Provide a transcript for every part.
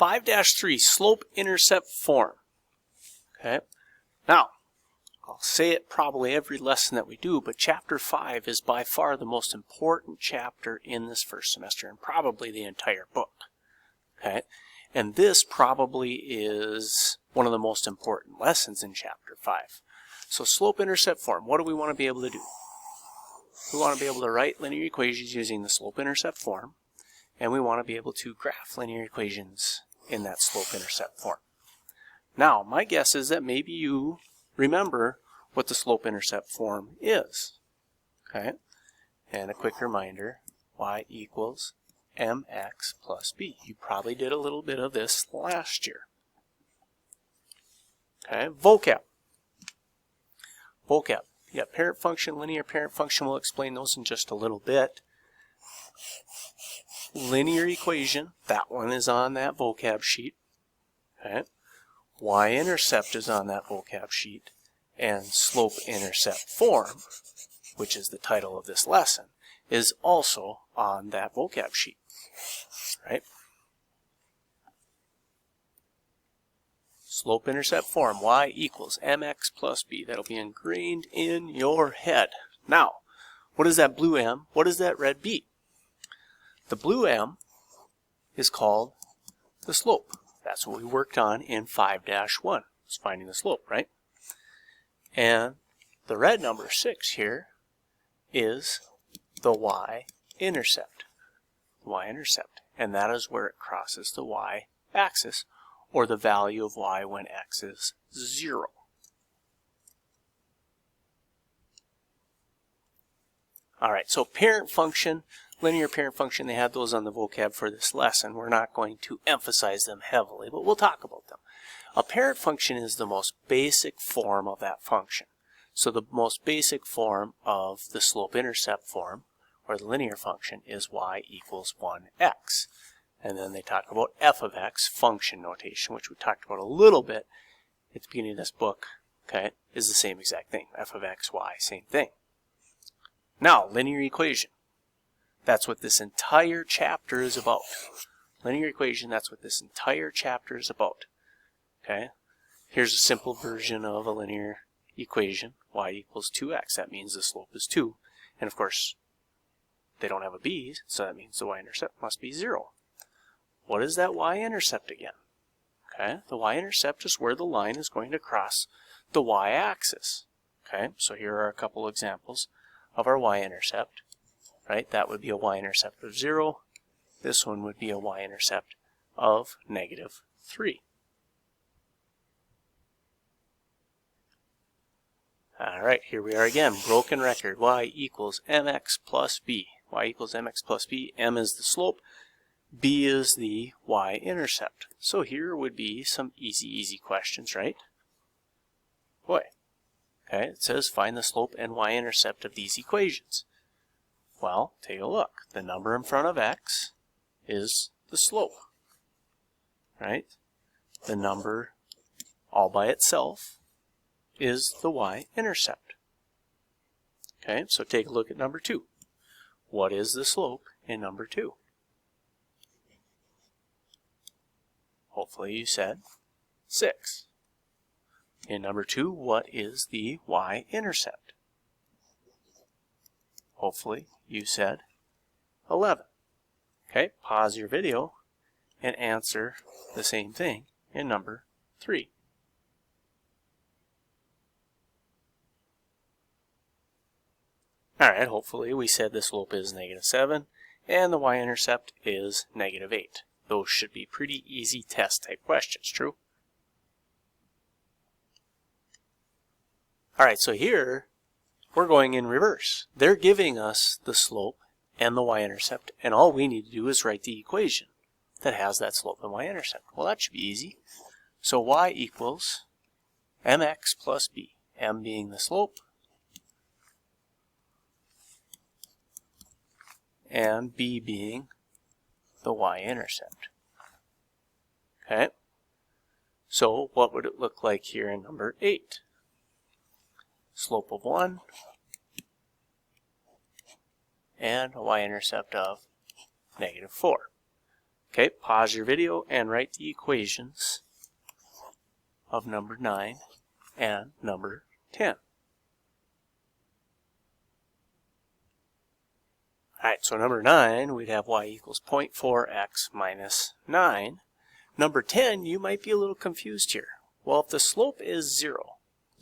5-3, slope-intercept form. Okay. Now, I'll say it probably every lesson that we do, but Chapter 5 is by far the most important chapter in this first semester, and probably the entire book. Okay. And this probably is one of the most important lessons in Chapter 5. So slope-intercept form, what do we want to be able to do? We want to be able to write linear equations using the slope-intercept form, and we want to be able to graph linear equations in that slope-intercept form. Now, my guess is that maybe you remember what the slope-intercept form is. Okay? And a quick reminder, y equals mx plus b. You probably did a little bit of this last year. Okay? Vocab. Vocab. You got parent function, linear parent function. We'll explain those in just a little bit. Linear equation, that one is on that vocab sheet. Okay. Y-intercept is on that vocab sheet. And slope-intercept form, which is the title of this lesson, is also on that vocab sheet. Right? Slope-intercept form, y equals mx plus b. That'll be ingrained in your head. Now, what is that blue m? What is that red b? The blue m is called the slope. That's what we worked on in 5-1. It's finding the slope, right? And the red number 6 here is the y-intercept. Y-intercept. And that is where it crosses the y-axis, or the value of y when x is 0. Alright, so parent function, linear parent function, they had those on the vocab for this lesson. We're not going to emphasize them heavily, but we'll talk about them. A parent function is the most basic form of that function. So the most basic form of the slope-intercept form, or the linear function, is y equals 1x. And then they talk about f of x, function notation, which we talked about a little bit at the beginning of this book, okay, is the same exact thing. F of x, y, same thing. Now, linear equation. That's what this entire chapter is about. Linear equation, that's what this entire chapter is about. Okay? Here's a simple version of a linear equation. Y equals 2x. That means the slope is 2. And of course, they don't have a b, so that means the y-intercept must be 0. What is that y-intercept again? Okay, the y-intercept is where the line is going to cross the y-axis. Okay, so here are a couple examples of our y-intercept. Right, that would be a y-intercept of 0. This one would be a y-intercept of -3. Alright, here we are again. Broken record. Y equals mx plus b. Y equals mx plus b. M is the slope. B is the y-intercept. So here would be some easy questions, right? Boy. Okay, it says find the slope and y-intercept of these equations. Well, take a look. The number in front of x is the slope, right? The number all by itself is the y-intercept. Okay, so take a look at number 2. What is the slope in number 2? Hopefully you said 6. In number 2, what is the y-intercept? Hopefully you said 11. Okay, pause your video and answer the same thing in number 3. Alright, hopefully we said the slope is -7 and the y-intercept is -8. Those should be pretty easy test type questions, true? Alright, so here we're going in reverse. They're giving us the slope and the y-intercept, and all we need to do is write the equation that has that slope and y-intercept. Well, that should be easy. So y equals mx plus b, m being the slope and b being the y-intercept. Okay, so what would it look like here in number 8? Slope of 1 and a y-intercept of -4. Okay, pause your video and write the equations of number 9 and number 10. Alright, so number 9, we'd have y equals 0.4x minus 9. Number 10, you might be a little confused here. Well, if the slope is 0,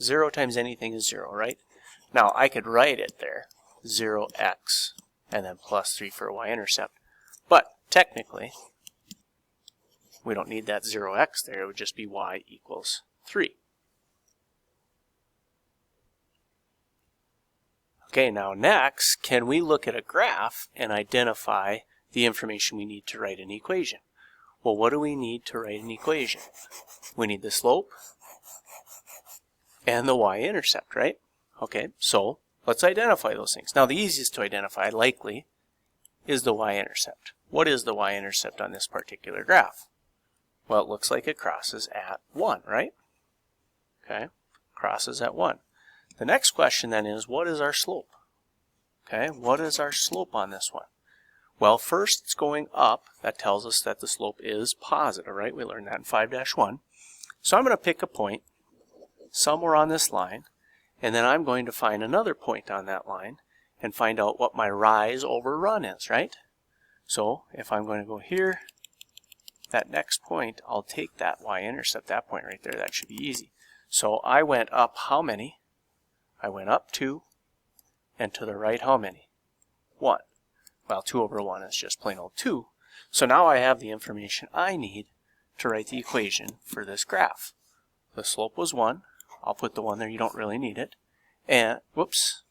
0 times anything is 0, right? Now, I could write it there, 0x, and then plus 3 for a y-intercept. But, technically, we don't need that 0x there. It would just be y equals 3. Okay, now next, can we look at a graph and identify the information we need to write an equation? Well, what do we need to write an equation? We need the slope and the y-intercept, right? Okay, so let's identify those things. Now, the easiest to identify, likely, is the y-intercept. What is the y-intercept on this particular graph? Well, it looks like it crosses at 1, right? Okay, crosses at 1. The next question then is, what is our slope? Okay, what is our slope on this one? Well, first it's going up. That tells us that the slope is positive, right? We learned that in 5-1. So I'm going to pick a point somewhere on this line, and then I'm going to find another point on that line and find out what my rise over run is, right? So if I'm going to go here, that next point, I'll take that y-intercept, that point right there. That should be easy. So I went up how many? I went up 2, and to the right how many? 1. Well, 2 over 1 is just plain old 2. So now I have the information I need to write the equation for this graph. The slope was 1. I'll put the 1 there. You don't really need it. And, whoops,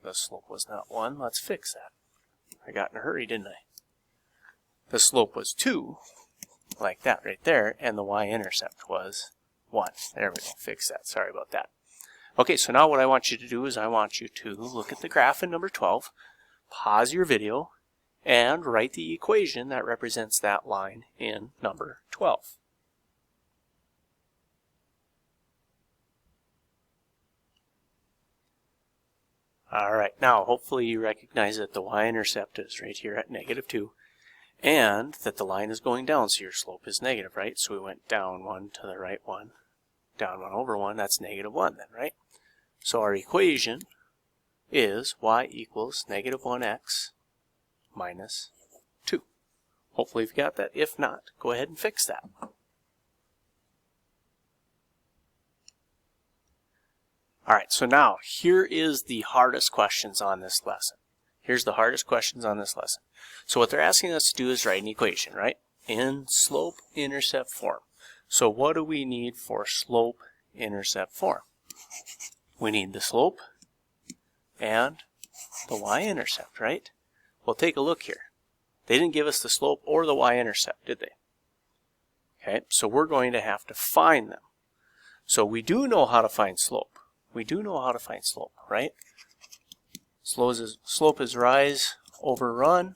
the slope was not 1. Let's fix that. I got in a hurry, didn't I? The slope was 2, like that right there, and the y-intercept was 1. There we go. Fix that. Sorry about that. Okay, so now what I want you to do is I want you to look at the graph in number 12, pause your video, and write the equation that represents that line in number 12. Alright, now hopefully you recognize that the y-intercept is right here at -2, and that the line is going down, so your slope is negative, right? So we went down 1 to the right 1, down 1 over 1, that's -1 then, right? So our equation is y equals -1x minus 2. Hopefully you've got that. If not, go ahead and fix that. Alright, so now here is the hardest questions on this lesson. Here's the hardest questions on this lesson. So what they're asking us to do is write an equation, right? In slope-intercept form. So what do we need for slope-intercept form? We need the slope and the y-intercept, right? Well, take a look here. They didn't give us the slope or the y-intercept, did they? Okay, so we're going to have to find them. So we do know how to find slope. We do know how to find slope, right? Slope is rise over run,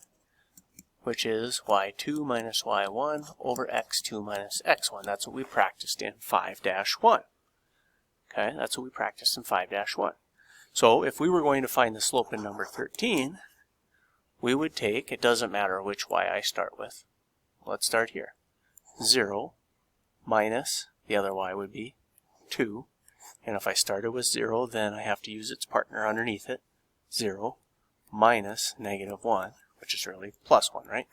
which is y2 minus y1 over x2 minus x1. That's what we practiced in 5-1. Okay, that's what we practiced in 5-1. So if we were going to find the slope in number 13, we would take, it doesn't matter which y I start with. Let's start here. 0 minus, the other y would be 2. And if I started with 0, then I have to use its partner underneath it. 0 minus -1, which is really plus 1, right?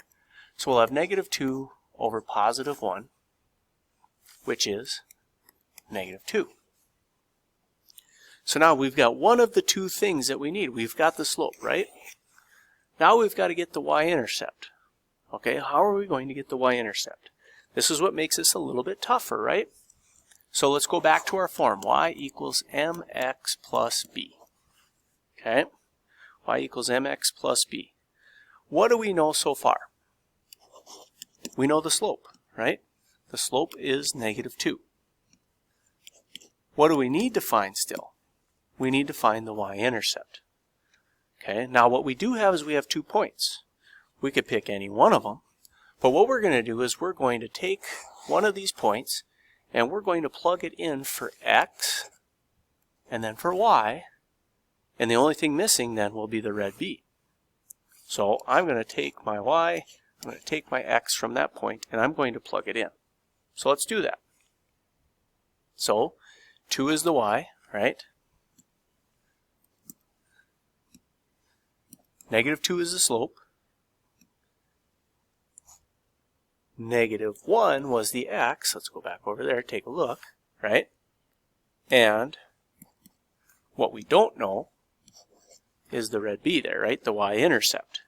So we'll have -2 over positive 1, which is -2. So now we've got one of the two things that we need. We've got the slope, right? Now we've got to get the y-intercept. Okay, how are we going to get the y-intercept? This is what makes this a little bit tougher, right? So let's go back to our form. Y equals mx plus b. Okay, y equals mx plus b. What do we know so far? We know the slope, right? The slope is -2. What do we need to find still? We need to find the y-intercept. Okay, now what we do have is we have 2 points. We could pick any one of them, but what we're going to do is we're going to take one of these points and we're going to plug it in for x and then for y, and the only thing missing then will be the red b. So I'm going to take my y, I'm going to take my x from that point and I'm going to plug it in. So let's do that. So 2 is the y, right? -2 is the slope. -1 was the x. Let's go back over there, take a look, right? And what we don't know is the red b there, right? The y-intercept.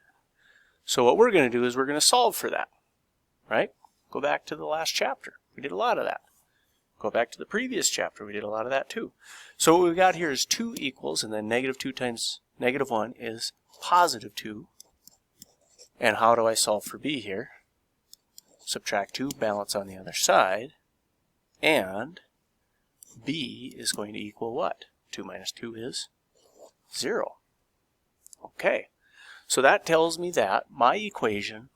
So what we're going to do is we're going to solve for that, right? Go back to the last chapter. We did a lot of that. Go back to the previous chapter. We did a lot of that too. So what we've got here is 2 equals, and then -2 times -1 is +2. And how do I solve for b here? Subtract 2, balance on the other side, and b is going to equal what? 2 minus 2 is 0. Okay, so that tells me that my equation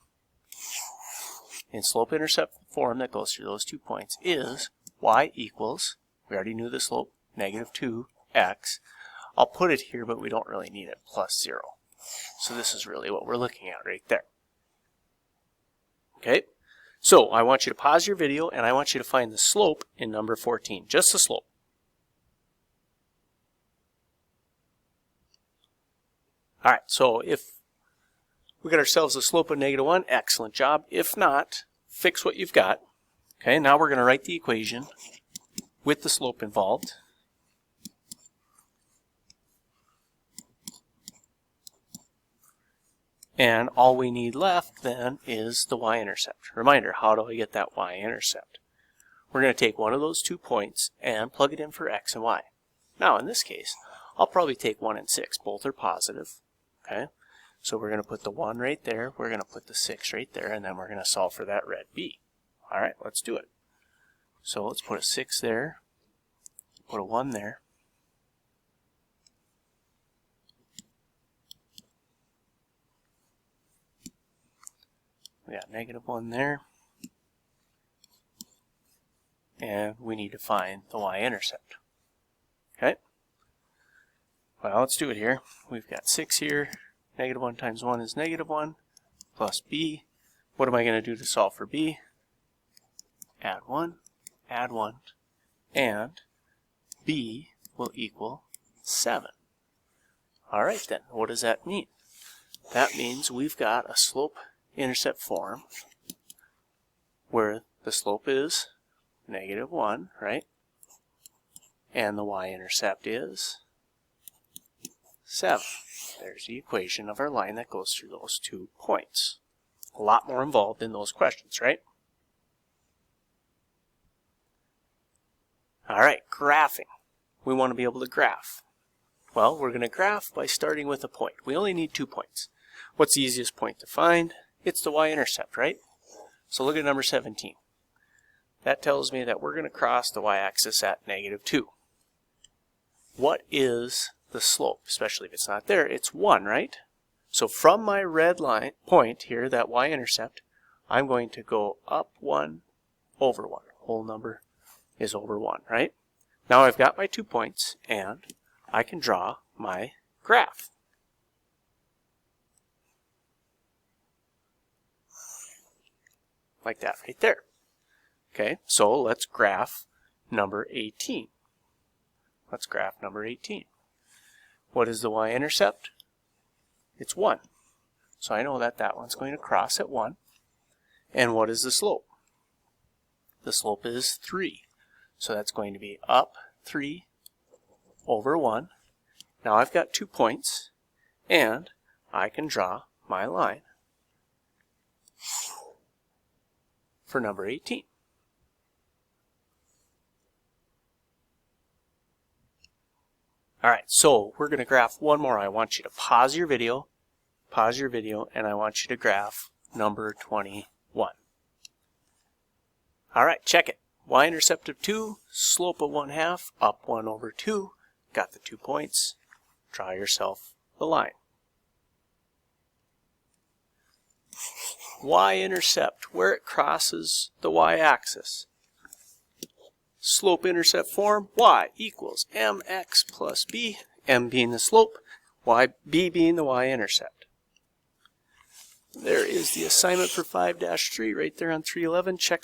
in slope-intercept form that goes through those 2 points is y equals, we already knew the slope, -2x. I'll put it here, but we don't really need it, +0. So this is really what we're looking at right there. Okay, so I want you to pause your video and I want you to find the slope in number 14, just the slope. All right, so if we got ourselves a slope of -1, excellent job. If not, fix what you've got. Okay, now we're going to write the equation with the slope involved. And all we need left then is the y-intercept. Reminder, how do I get that y-intercept? We're going to take one of those 2 points and plug it in for x and y. Now in this case, I'll probably take 1 and 6. Both are positive. Okay, so we're going to put the 1 right there, we're going to put the 6 right there, and then we're going to solve for that red b. All right, let's do it. So let's put a 6 there, put a 1 there. We got -1 there. And we need to find the y-intercept. Okay? Well, let's do it here. We've got 6 here. -1 times 1 is -1 plus b. What am I going to do to solve for b? Add 1, and b will equal 7. All right then, what does that mean? That means we've got a slope-intercept form where the slope is -1, right? And the y-intercept is 7. There's the equation of our line that goes through those 2 points. A lot more involved in those questions, right? All right, graphing. We want to be able to graph. Well, we're going to graph by starting with a point. We only need 2 points. What's the easiest point to find? It's the y-intercept, right? So look at number 17. That tells me that we're going to cross the y-axis at -2. What is the slope? Especially if it's not there, it's 1, right? So from my red line point here, that y-intercept, I'm going to go up 1 over 1. Whole number is over 1, right? Now I've got my 2 points and I can draw my graph. Like that right there. Okay, so let's graph number 18. Let's graph number 18. What is the y-intercept? It's 1. So I know that that one's going to cross at 1. And what is the slope? The slope is 3. So that's going to be up 3 over 1. Now I've got 2 points, and I can draw my line for number 18. All right, so we're going to graph one more. I want you to pause your video, and I want you to graph number 21. All right, check it. Y-intercept of 2, slope of 1/2, up 1 over 2. Got the 2 points. Draw yourself the line. Y-intercept, where it crosses the y-axis. Slope-intercept form, y equals mx plus b, m being the slope, b being the y-intercept. There is the assignment for 5-3 right there on 311. Check